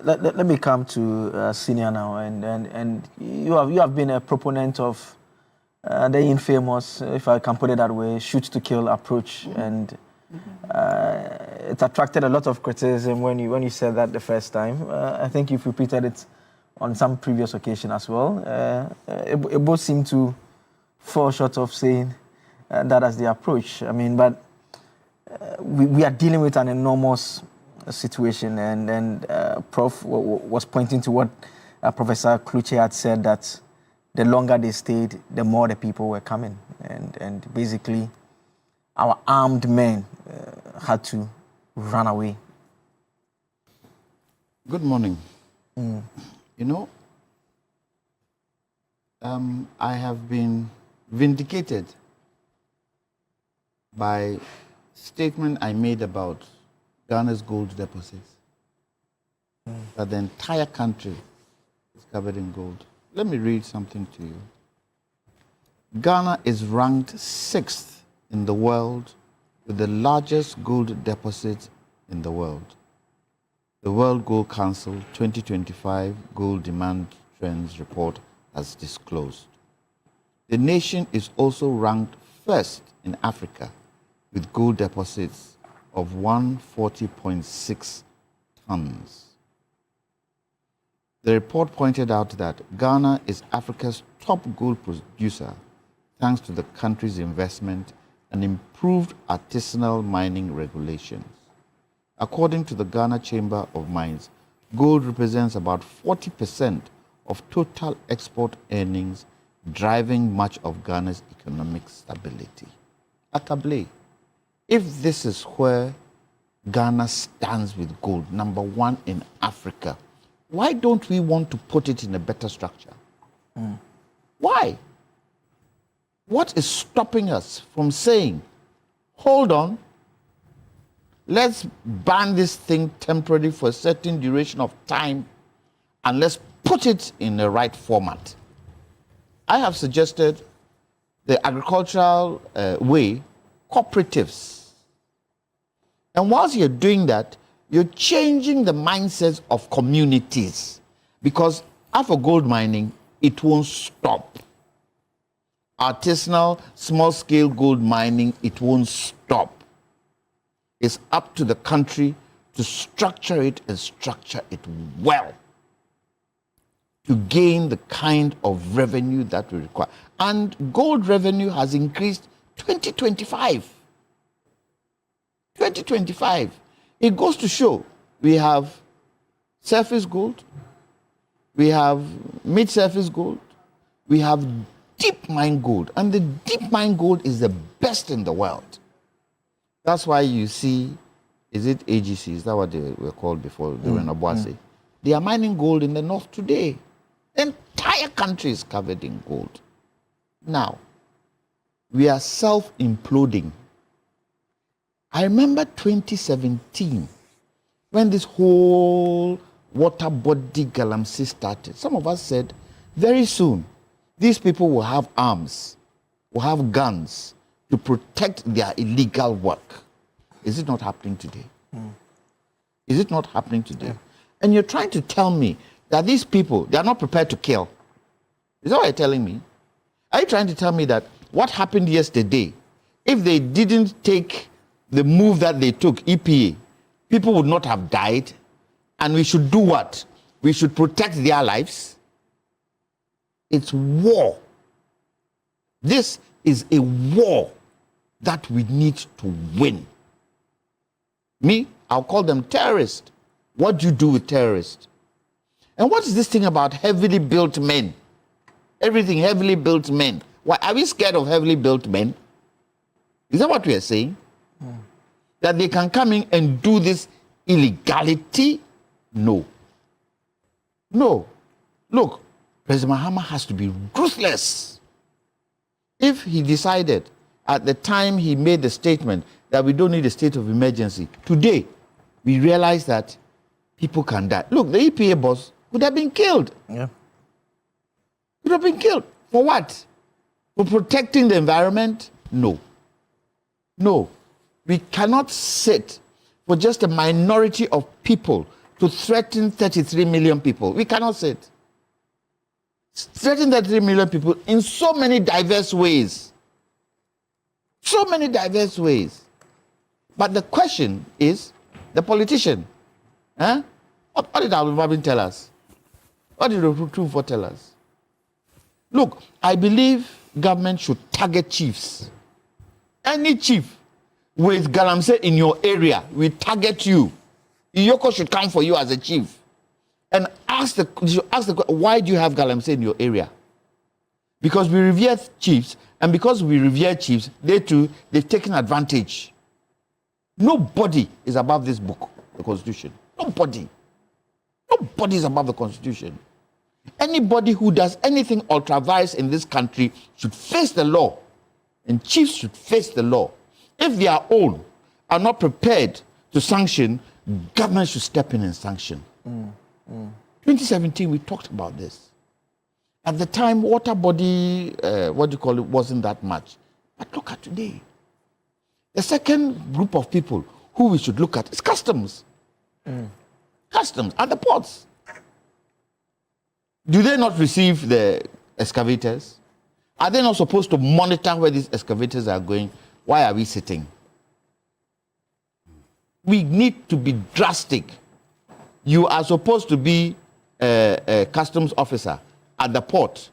let me come to Senior now, and you have been a proponent of the infamous, if I can put it that way, shoot to kill approach, and it attracted a lot of criticism when you said that the first time. I think you've repeated it on some previous occasion as well. It both seem to fall short of saying that as the approach. I mean, but we are dealing with an enormous situation, and Prof was pointing to what Professor Kluche had said, that the longer they stayed, the more the people were coming, and basically our armed men had to run away. Good morning. You know, I have been vindicated by statement I made about Ghana's gold deposits. That the entire country is covered in gold. Let me read something to you. Ghana is ranked 6th in the world with the largest gold deposit in the world. The World Gold Council 2025 Gold Demand Trends Report has disclosed. The nation is also ranked 1st in Africa with gold deposits of 140.6 tons. The report pointed out that Ghana is Africa's top gold producer thanks to the country's investment and improved artisanal mining regulations. According to the Ghana Chamber of Mines, gold represents about 40% of total export earnings, driving much of Ghana's economic stability. Akable, if this is where Ghana stands with gold, number 1 in Africa, why don't we want to put it in a better structure? Why? What is stopping us from saying, hold on, let's ban this thing temporarily for a certain duration of time and let's put it in the right format? I have suggested the agricultural way, cooperatives. And whilst you're doing that, you're changing the mindsets of communities, because after gold mining, it won't stop. Artisanal, small-scale gold mining, it won't stop. It's up to the country to structure it and structure it well to gain the kind of revenue that we require. And gold revenue has increased 2025. 2025. It goes to show we have surface gold, we have mid-surface gold, we have deep mine gold, and the deep mine gold is the best in the world. That's why you see, is it AGC? Is that what they were called before? They were in Obuasi. They are mining gold in the north today. The entire country is covered in gold. Now, we are self-imploding. I remember 2017, when this whole water body galamsey started. Some of us said, very soon, these people will have arms, will have guns to protect their illegal work. Is it not happening today? Is it not happening today? Yeah. And you're trying to tell me that these people, they are not prepared to kill. Is that what you're telling me? Are you trying to tell me that what happened yesterday, if they didn't take the move that they took, EPA, people would not have died, and we should do what? We should protect their lives? It's war. This is a war that we need to win. Me, I'll call them terrorists. What do you do with terrorists? And what is this thing about heavily built men? Everything heavily built men. Why, are we scared of heavily built men? Is that what we are saying? That they can come in and do this illegality? No. No. Look, President Mahama has to be ruthless. If he decided at the time he made the statement that we don't need a state of emergency, today we realize that people can die. Look, the EPA boss could have been killed. Yeah. Could have been killed. For what? For protecting the environment? No. No. We cannot sit for just a minority of people to threaten 33 million people. We cannot say it. Threaten 33 million people in so many diverse ways. So many diverse ways. But the question is, the politician, what did Abu Babin tell us? What did Ruthless tell us? Look, I believe government should target chiefs. Any chief with galamsey in your area will target you. Iyoko should come for you as a chief and ask the question, why do you have galamsey in your area? Because we revere chiefs, and because we revere chiefs, they've taken advantage. Nobody is above this book, the Constitution. Nobody. Nobody is above the Constitution. Anybody who does anything ultra-vires in this country should face the law, and chiefs should face the law. If their own are not prepared to sanction, government should step in and sanction. 2017, we talked about this. At the time, water body, wasn't that much. But look at today. The second group of people who we should look at is customs. Customs at the ports. Do they not receive the excavators? Are they not supposed to monitor where these excavators are going? Why are we sitting? We need to be drastic. You are supposed to be a customs officer at the port.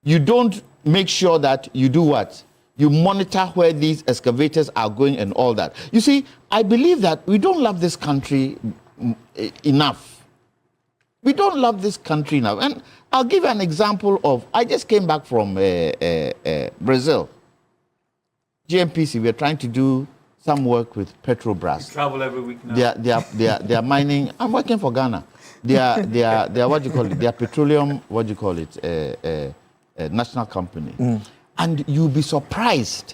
You don't make sure that you do what? You monitor where these excavators are going and all that. You see, I believe that we don't love this country enough. We don't love this country enough. And I'll give you an example of, I just came back from Brazil. GMPC, we're trying to do some work with Petrobras. You travel every week now. They are mining. I'm working for Ghana. They are what do you call it? They are petroleum, what do you call it? A national company. And you'll be surprised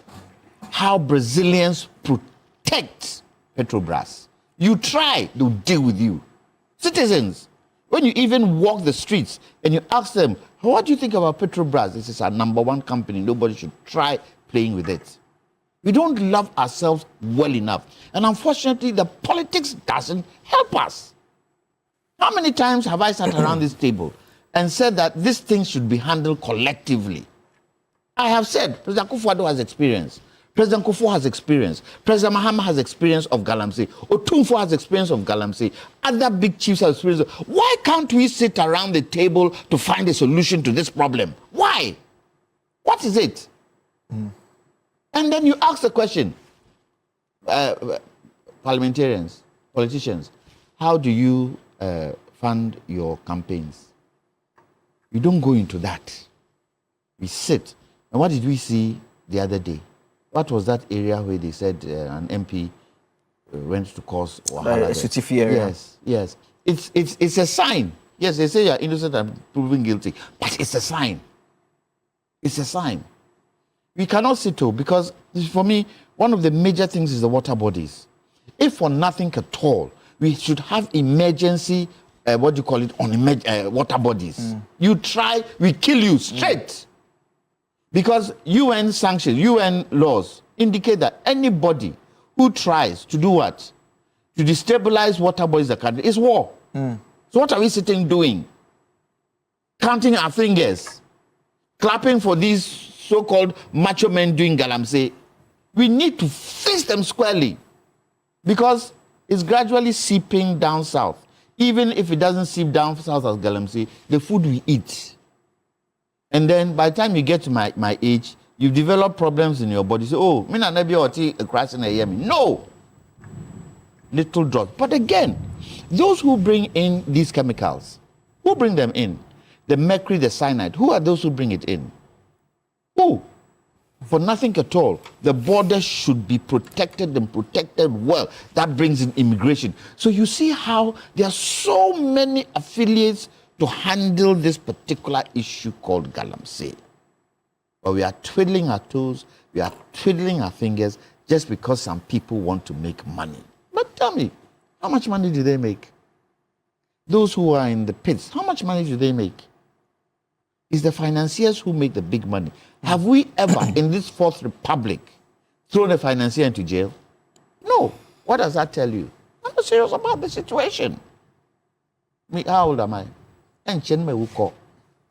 how Brazilians protect Petrobras. You try, they'll deal with you. Citizens, when you even walk the streets and you ask them, what do you think about Petrobras? This is our #1 company. Nobody should try playing with it. We don't love ourselves well enough. And unfortunately, the politics doesn't help us. How many times have I sat around this table and said that this thing should be handled collectively? I have said, President Akufo-Addo has experience. President Kufuor has experience. President Mahama has experience of galamsey. Otumfuo has experience of galamsey. Other big chiefs have experience. Why can't we sit around the table to find a solution to this problem? Why? What is it? And then you ask the question, parliamentarians, politicians, how do you fund your campaigns? We don't go into that. We sit. And what did we see the other day? What was that area where they said an MP went to cause wahala? Sutifi area. Yes. It's a sign. Yes, they say you're innocent and proven guilty, but it's a sign. It's a sign. We cannot sit because for me, one of the major things is the water bodies. If for nothing at all, we should have emergency, on water bodies. You try, we kill you straight. Because UN sanctions, UN laws indicate that anybody who tries to do what? To destabilize water bodies in the country is war. So what are we sitting doing? Counting our fingers, clapping for these so-called macho men doing galamsey. We need to face them squarely because it's gradually seeping down south. Even if it doesn't seep down south as galamsey, the food we eat. And then by the time you get to my age, you develop problems in your body. So, oh, me na nebi oti a crash in a yemi. No. Little drops. But again, those who bring in these chemicals, who bring them in? The mercury, the cyanide, who are those who bring it in? Who? For nothing at all. The border should be protected and protected well. That brings in immigration. So you see how there are so many affiliates to handle this particular issue called galamsey. But we are twiddling our toes, we are twiddling our fingers just because some people want to make money. But tell me, how much money do they make? Those who are in the pits, how much money do they make? It's the financiers who make the big money. Have we ever, in this Fourth Republic, thrown a financier into jail? No. What does that tell you? I'm not serious about the situation. Me, how old am I? And Chenme Wuko.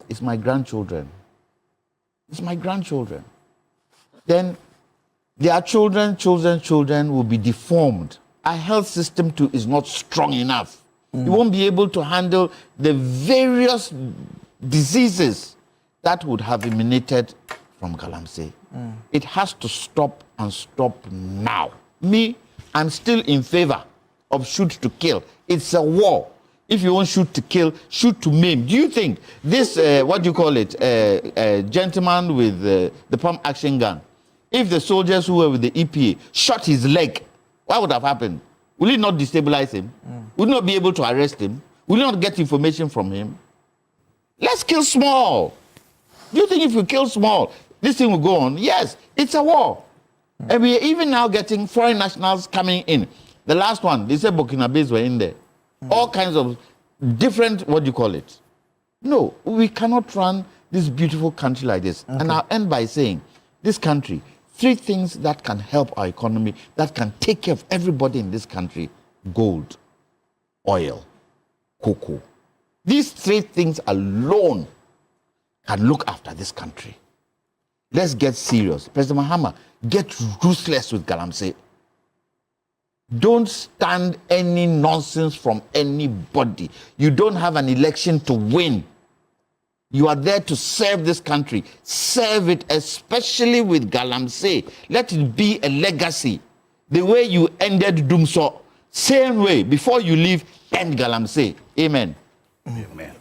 It's my grandchildren. It's my grandchildren. Then their children will be deformed. Our health system too is not strong enough. You won't be able to handle the various diseases that would have emanated from galamsey. It has to stop and stop now. Me, I'm still in favor of shoot to kill. It's a war. If you want shoot to kill, shoot to maim. Do you think this, what do you call it, gentleman with the pump action gun, if the soldiers who were with the EPA shot his leg, what would have happened? Will it not destabilize him? Will not be able to arrest him? Will not get information from him? Let's kill small. Do you think if you kill small, this thing will go on? Yes, it's a war. And we are even now getting foreign nationals coming in. The last one, they said Burkinabés were in there. All kinds of different, what do you call it? No, we cannot run this beautiful country like this. Okay. And I'll end by saying, this country, 3 things that can help our economy, that can take care of everybody in this country: gold, oil, cocoa. These 3 things alone can look after this country. Let's get serious. President Mahama, get ruthless with galamsey. Don't stand any nonsense from anybody. You don't have an election to win. You are there to serve this country. Serve it, especially with galamsey. Let it be a legacy. The way you ended dumsor, same way, before you leave, end galamsey. Amen. Amen.